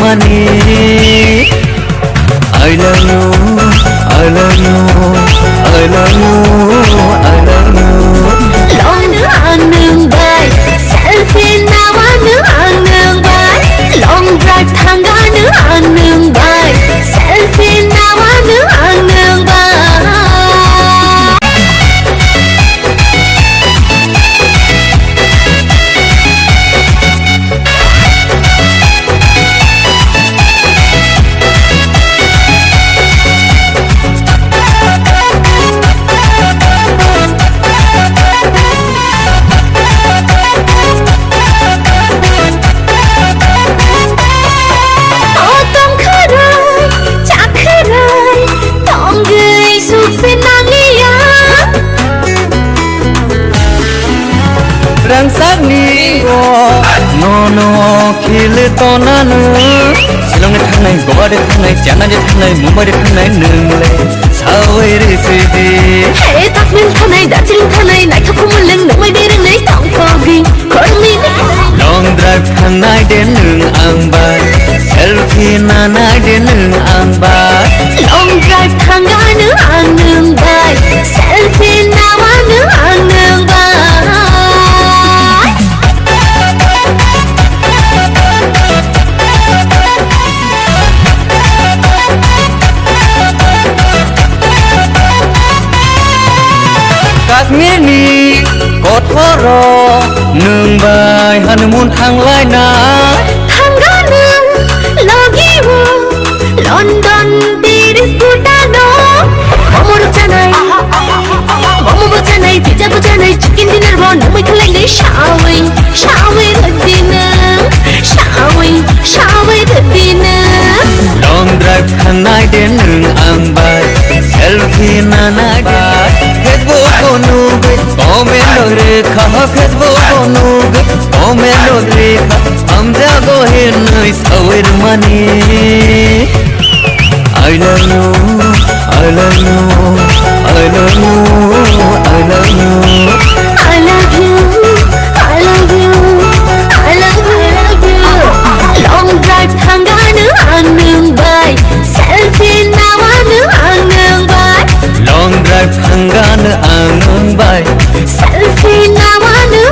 money. I love you, I love you, I love you, I love you. Lòng nữa ăn nương bay, selfie nào ăn nữa ăn nương bay. Long drive thang gà nữa ăn nương bay, selfie nào ăn nữa ăn nương bay. Răng sắc ni go no khile to na nu silong ne thang nai go de thang nai chana de thang nai mumbai de thang nai nung le sawe re se de Hey tak min thang nai da ching thang nai nai thak khum lưng nung mai de rang nai tong ko gi khol mi long drive thang nai de nung ang ba selfie na nai de nung ang ba long drive thang ga nu ang nung bai selfie na wa nu ang nung bai. Kashmir ni kothoro nung bai honeymoon thang lai na thang ga nung logi wo London Paris Bhutan momo ro chanai momo bo chanai pizza bo chanai chicken dinner bo nung mai khalai le shawai shawai the dinner shawai the dinner. long drive thang nai de nung ang bai selfie na nai de Facebook ko nu ge comment lo re kha Facebook ko nu ge comment lo re kha am ja go he nai sawer mani. I love you, I love you, I love you, I love you. I love you, I love you, I love you, I love you. Long drive thang ga nu ang nương bay, selfie nào ăn nu ang nương bay. Long drive thang ga nu ang nương bay, selfie nào ăn nu